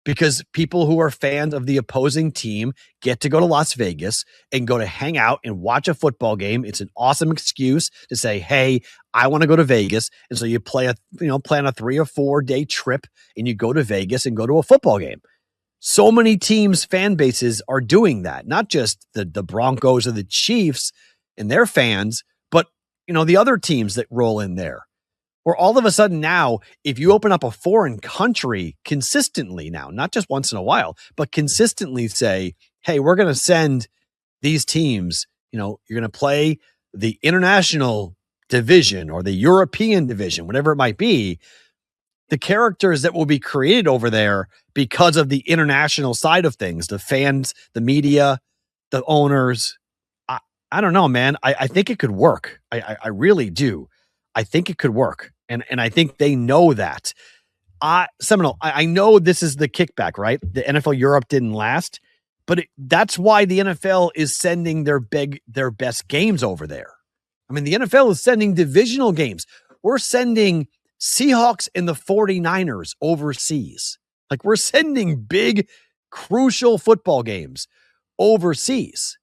because people who are fans of the opposing team get to go to Las Vegas and go to hang out and watch a football game. It's an awesome excuse to say, hey, I want to go to Vegas. And so you plan a 3 or 4 day trip and you go to Vegas and go to a football game. So many teams, fan bases are doing that, not just the Broncos or the Chiefs and their fans, but the other teams that roll in there. Or all of a sudden now, if you open up a foreign country consistently now, not just once in a while, but consistently say, hey, we're going to send these teams, you're going to play the international division or the European division, whatever it might be, the characters that will be created over there because of the international side of things, the fans, the media, the owners. I don't know, man. I think it could work. I really do. I think it could work. And I think they know that. Seminole, I know this is the kickback, right? The NFL Europe didn't last, but that's why the NFL is sending their best games over there. I mean, the NFL is sending divisional games. We're sending Seahawks and the 49ers overseas. Like, we're sending big, crucial football games overseas.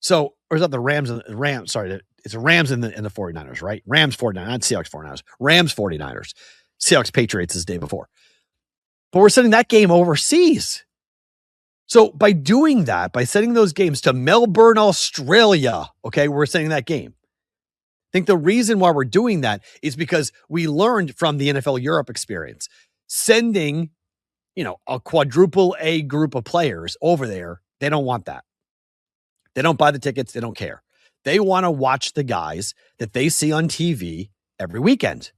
So, or is that the Rams? Sorry, it's Rams and the 49ers, right? Rams 49ers, not Seahawks 49ers. Rams 49ers. Seahawks Patriots is the day before. But we're sending that game overseas. So by doing that, by sending those games to Melbourne, Australia, okay, we're sending that game. I think the reason why we're doing that is because we learned from the NFL Europe experience. Sending, a quadruple A group of players over there, they don't want that. They don't buy the tickets. They don't care. They want to watch the guys that they see on TV every weekend.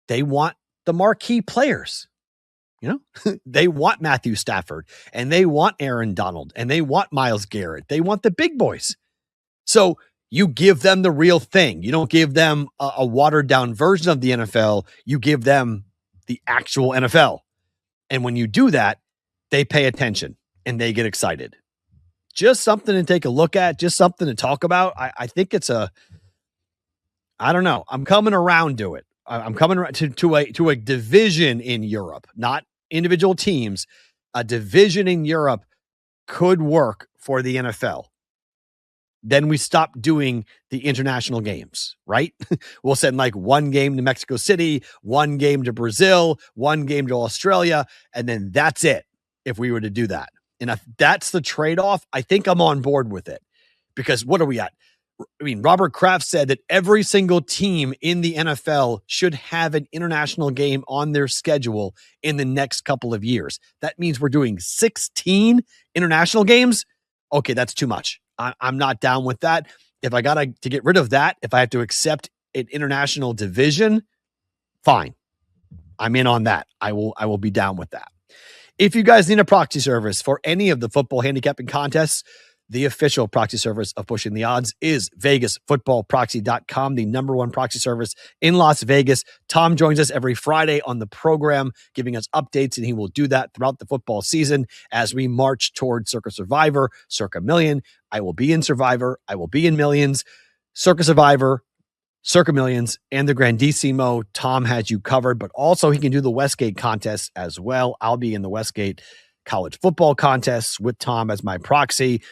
They want the marquee players. They want Matthew Stafford and they want Aaron Donald and they want Myles Garrett. They want the big boys. So you give them the real thing. You don't give them a watered down version of the NFL. You give them the actual NFL. And when you do that, they pay attention and they get excited. Just something to take a look at, just something to talk about. I think it's I don't know. I'm coming around to it. I'm coming around to a division in Europe, not individual teams. A division in Europe could work for the NFL. Then we stop doing the international games, right? We'll send like one game to Mexico City, one game to Brazil, one game to Australia, and then that's it if we were to do that. And if that's the trade-off, I think I'm on board with it. Because what are we at? I mean, Robert Kraft said that every single team in the NFL should have an international game on their schedule in the next couple of years. That means we're doing 16 international games. Okay, that's too much. I'm not down with that. If I got to get rid of that, if I have to accept an international division, fine. I'm in on that. I will be down with that. If you guys need a proxy service for any of the football handicapping contests, the official proxy service of Pushing the Odds is VegasFootballProxy.com, the number one proxy service in Las Vegas. Tom joins us every Friday on the program, giving us updates, and he will do that throughout the football season as we march toward Circa Survivor, Circa Million. I will be in Survivor. I will be in Millions, Circa Survivor, Circa Millions, and the Grandissimo. Tom has you covered, but also he can do the Westgate contest as well. I'll be in the Westgate college football contests with Tom as my proxy.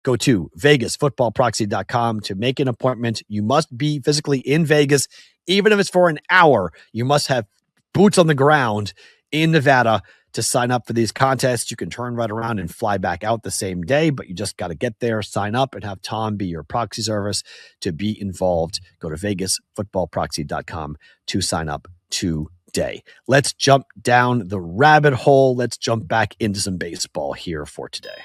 Go to VegasFootballProxy.com to make an appointment. You must be physically in Vegas, even if it's for an hour. You must have boots on the ground in Nevada to sign up for these contests. You can turn right around and fly back out the same day, but you just got to get there, sign up, and have Tom be your proxy service to be involved. Go to VegasFootballProxy.com to sign up today. Let's jump down the rabbit hole. Let's jump back into some baseball here for today.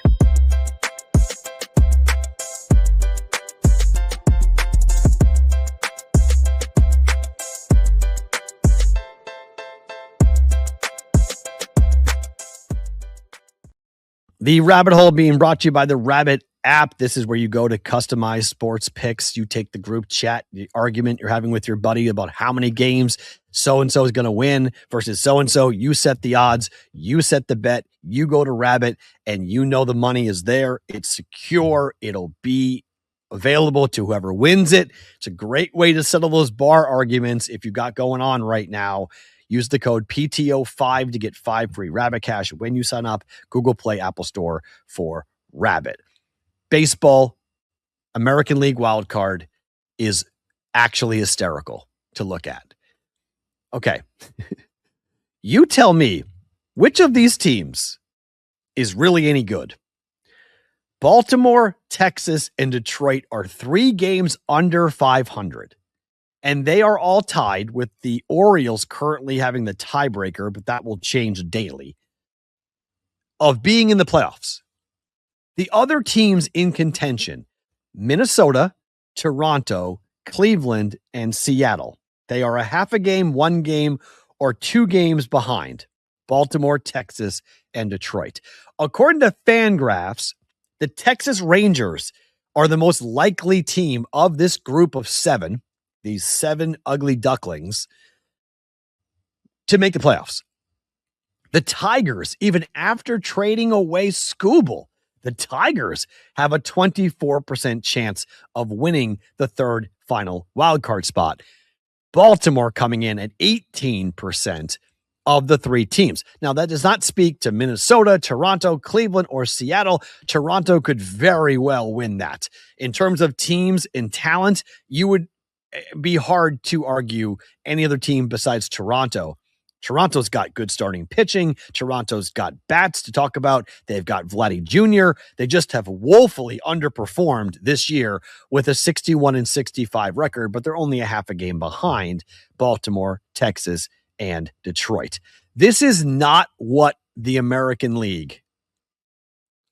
The Rabbit Hole being brought to you by the Rabbit app. This is where you go to customize sports picks. You take the group chat, the argument you're having with your buddy about how many games so-and-so is going to win versus so-and-so. You set the odds. You set the bet. You go to Rabbit, and you know the money is there. It's secure. It'll be available to whoever wins it. It's a great way to settle those bar arguments if you got going on right now. Use the code PTO5 to get 5 free Rabbit Cash when you sign up. Google Play, Apple Store for Rabbit. Baseball, American League wild card is actually hysterical to look at. Okay. You tell me, which of these teams is really any good? Baltimore, Texas, and Detroit are 3 games under 500. And they are all tied with the Orioles currently having the tiebreaker, but that will change daily, of being in the playoffs. The other teams in contention, Minnesota, Toronto, Cleveland, and Seattle. They are a half a game, 1 game, or 2 games behind Baltimore, Texas, and Detroit. According to Fangraphs, the Texas Rangers are the most likely team of this group of 7, these 7 ugly ducklings, to make the playoffs. The Tigers, even after trading away Skubal, the Tigers have a 24% chance of winning the 3rd final wildcard spot. Baltimore coming in at 18% of the 3 teams. Now, that does not speak to Minnesota, Toronto, Cleveland, or Seattle. Toronto could very well win that. In terms of teams and talent, you would be hard to argue any other team besides Toronto. Toronto's got good starting pitching. Toronto's got bats to talk about. They've got Vladdy Jr. They just have woefully underperformed this year with a 61-65 record, but they're only a half a game behind Baltimore, Texas, and Detroit. This is not what the American League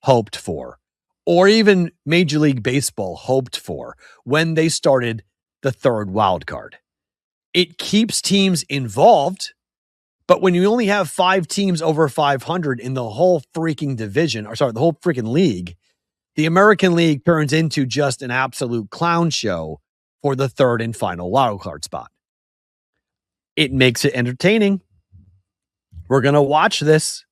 hoped for, or even Major League Baseball hoped for when they started the 3rd wild card. It keeps teams involved, but when you only have 5 teams over 500 in the whole freaking division, the whole freaking league, the American League turns into just an absolute clown show for the 3rd and final wildcard spot. It makes it entertaining. We're going to watch this.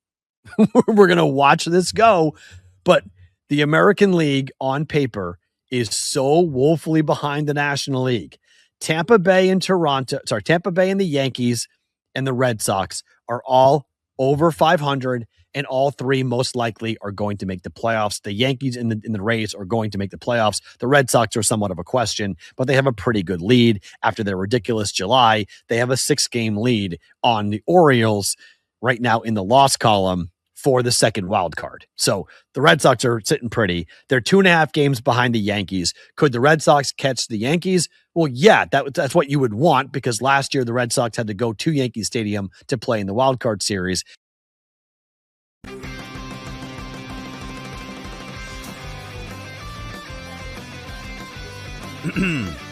We're going to watch this go. But the American League on paper is so woefully behind the National League. Tampa Bay and the Yankees and the Red Sox are all over 500, and all 3 most likely are going to make the playoffs. The Yankees and the Rays are going to make the playoffs. The Red Sox are somewhat of a question, but they have a pretty good lead after their ridiculous July. They have a 6-game lead on the Orioles right now in the loss column for the 2nd wild card. So the Red Sox are sitting pretty. They're 2.5 games behind the Yankees. Could the Red Sox catch the Yankees? Well, yeah, that's what you would want, because last year the Red Sox had to go to Yankee Stadium to play in the wild card series.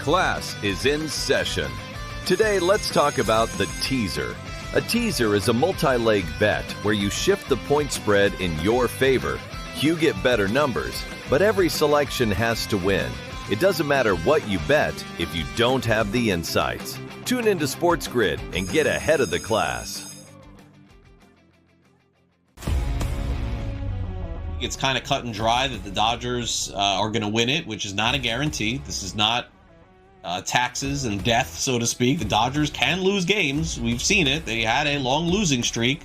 Class is in session. Today, let's talk about the teaser. A teaser is a multi-leg bet where you shift the point spread in your favor. You get better numbers, but every selection has to win. It doesn't matter what you bet if you don't have the insights. Tune into SportsGrid and get ahead of the class. It's kind of cut and dry that the Dodgers are going to win it, which is not a guarantee. This is not taxes and death, so to speak. The Dodgers can lose games. We've seen it. They had a long losing streak.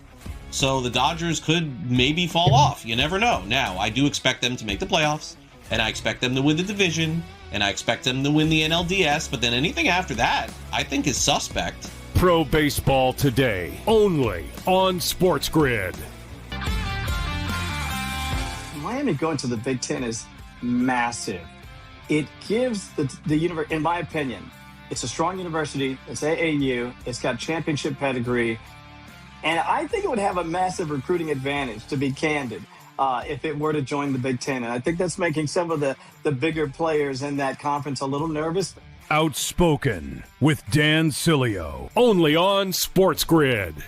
So the Dodgers could maybe fall off. You never know. Now, I do expect them to make the playoffs, and I expect them to win the division, and I expect them to win the NLDS, but then anything after that, I think is suspect. Pro Baseball Today, only on SportsGrid. Miami going to the Big Ten is massive. It gives the university, in my opinion, it's a strong university. It's AAU. It's got championship pedigree. And I think it would have a massive recruiting advantage, to be candid, if it were to join the Big Ten. And I think that's making some of the bigger players in that conference a little nervous. Outspoken with Dan Cilio, only on SportsGrid.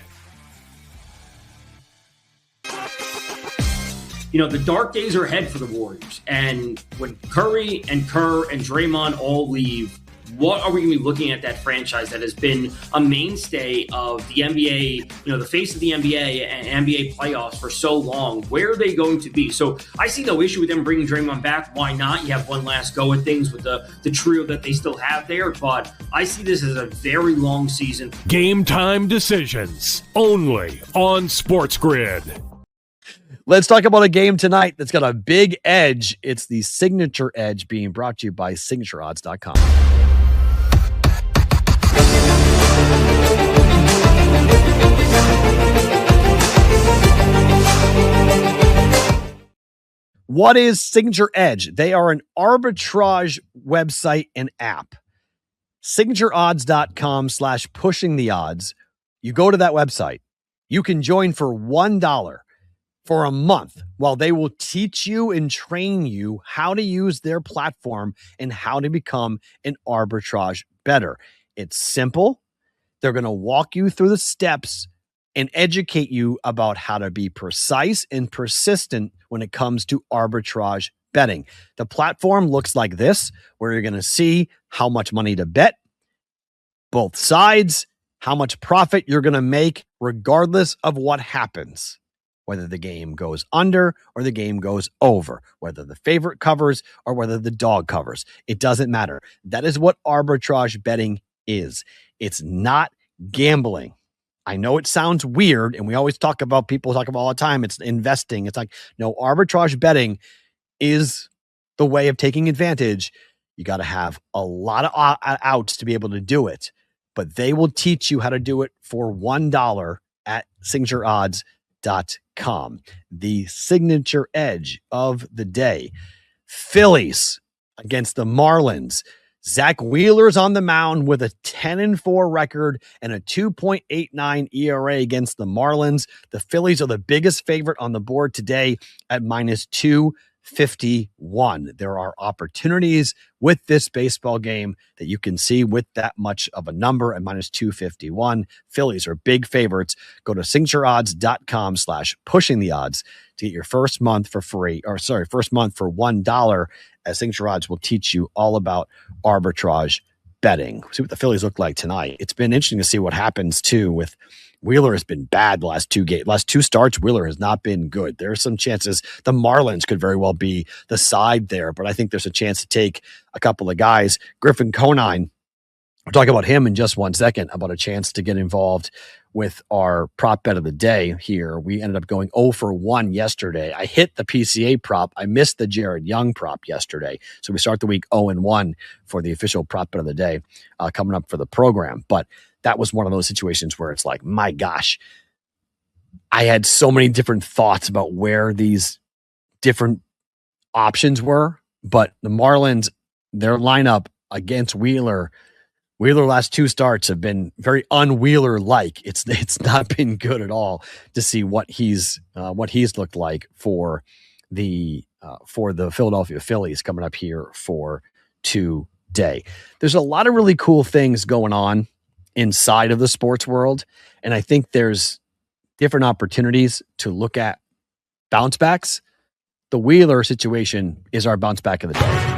You know, the dark days are ahead for the Warriors. And when Curry and Kerr and Draymond all leave, what are we going to be looking at that franchise that has been a mainstay of the NBA, the face of the NBA and NBA playoffs for so long? Where are they going to be? So I see no issue with them bringing Draymond back. Why not? You have one last go at things with the trio that they still have there, but I see this as a very long season. Game time decisions only on SportsGrid. Let's talk about a game tonight that's got a big edge. It's the Signature Edge, being brought to you by SignatureOdds.com. What is Signature Edge? They are an arbitrage website and app. SignatureOdds.com/pushing the odds. You go to that website. You can join for $1 for a month while they will teach you and train you how to use their platform and how to become an arbitrage bettor. It's simple. They're going to walk you through the steps and educate you about how to be precise and persistent when it comes to arbitrage betting. The platform looks like this, where you're going to see how much money to bet, both sides, how much profit you're going to make regardless of what happens, whether the game goes under or the game goes over, whether the favorite covers or whether the dog covers. It doesn't matter. That is what arbitrage betting is. It's not gambling. I know it sounds weird, and we always people talk about all the time, it's investing. It's like, no, arbitrage betting is the way of taking advantage. You got to have a lot of outs to be able to do it, but they will teach you how to do it for $1 at SignatureOdds.com. The Signature Edge of the day. Phillies against the Marlins. Zach Wheeler's on the mound with a 10-4 record and a 2.89 ERA against the Marlins. The Phillies are the biggest favorite on the board today at -251. There are opportunities with this baseball game that you can see with that much of a number at -251. Phillies are big favorites. Go to SignatureOdds.com/pushing the odds to get your first month for free, first month for $1, as Signature Odds will teach you all about arbitrage betting. See what the Phillies look like tonight. It's been interesting to see what happens too with Wheeler. Has been bad the last two starts. Wheeler has not been good. There are some chances the Marlins could very well be the side there, but I think there's a chance to take a couple of guys. Griffin Conine, we'll talk about him in just 1 second, about a chance to get involved with our prop bet of the day here. We ended up going 0 for 1 yesterday. I hit the PCA prop. I missed the Jared Young prop yesterday. So we start the week 0-1 for the official prop bet of the day coming up for the program. But that was one of those situations where it's like, my gosh, I had so many different thoughts about where these different options were. But the Marlins, their lineup against Wheeler last 2 starts have been very un-Wheeler-like. It's not been good at all to see what he's looked like for the Philadelphia Phillies coming up here for today. There's a lot of really cool things going on inside of the sports world, and I think there's different opportunities to look at bounce backs. The Wheeler situation is our bounce back of the day.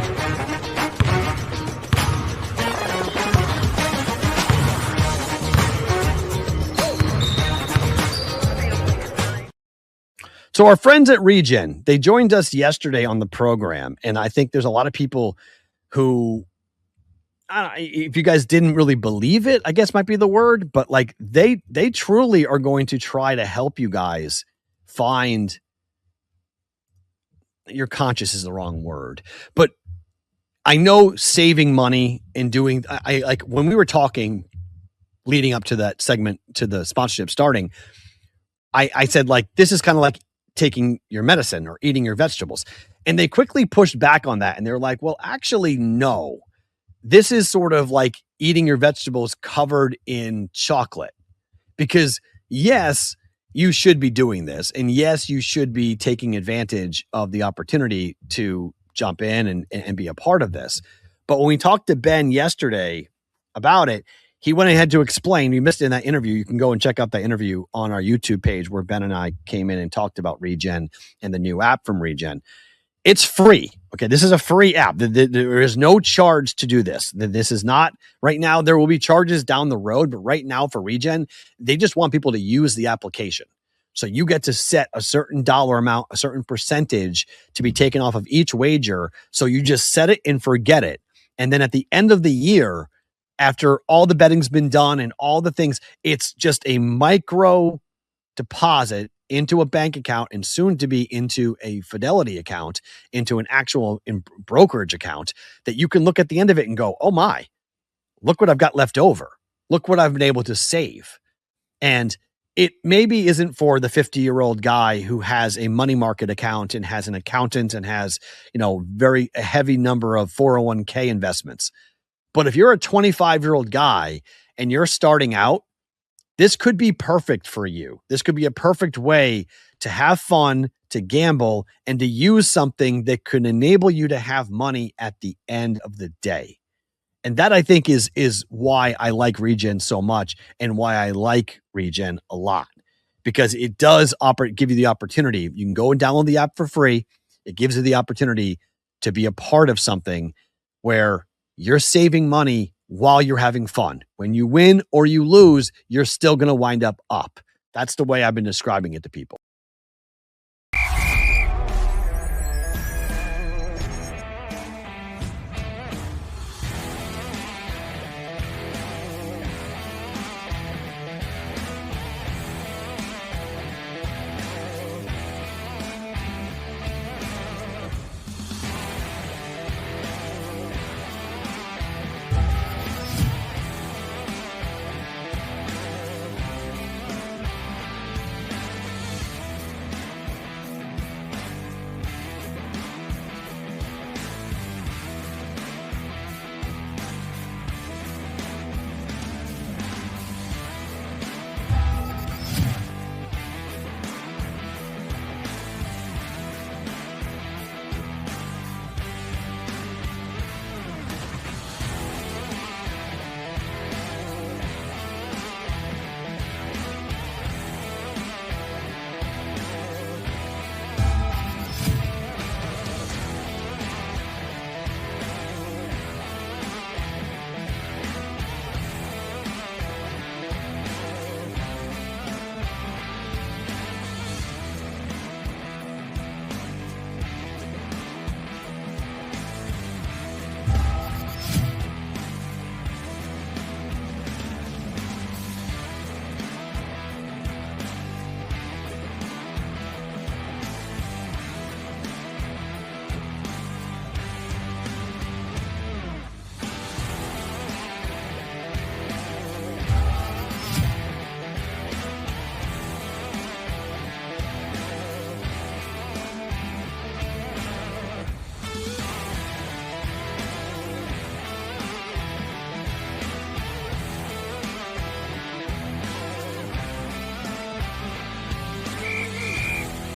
So our friends at Regen, they joined us yesterday on the program, and I think there's a lot of people who, I don't know, if you guys didn't really believe it, I guess might be the word, but like they truly are going to try to help you guys find, your conscious is the wrong word, but I know saving money and doing, I like when we were talking leading up to that segment, to the sponsorship starting, I said like, this is kind of like taking your medicine or eating your vegetables. And they quickly pushed back on that. And they're like, well, actually, no, this is sort of like eating your vegetables covered in chocolate, because yes, you should be doing this. And yes, you should be taking advantage of the opportunity to jump in and be a part of this. But when we talked to Ben yesterday about it, he went ahead to explain. You missed it in that interview. You can go and check out that interview on our YouTube page where Ben and I came in and talked about Regen and the new app from Regen. It's free. Okay, this is a free app. There is no charge to do this. This is not right now. There will be charges down the road, but right now for Regen, they just want people to use the application. So you get to set a certain dollar amount, a certain percentage to be taken off of each wager. So you just set it and forget it. And then at the end of the year, after all the betting's been done and all the things, it's just a micro deposit into a bank account and soon to be into a Fidelity account, into an actual brokerage account that you can look at the end of it and go, oh my, look what I've got left over. Look what I've been able to save. And it maybe isn't for the 50-year-old guy who has a money market account and has an accountant and has, very a heavy number of 401k investments. But if you're a 25-year-old guy and you're starting out, this could be perfect for you. This could be a perfect way to have fun, to gamble, and to use something that could enable you to have money at the end of the day. And that, I think, is why I like Regen so much and why I like Regen a lot, because it does give you the opportunity. You can go and download the app for free. It gives you the opportunity to be a part of something where you're saving money while you're having fun. When you win or you lose, you're still going to wind up. That's the way I've been describing it to people.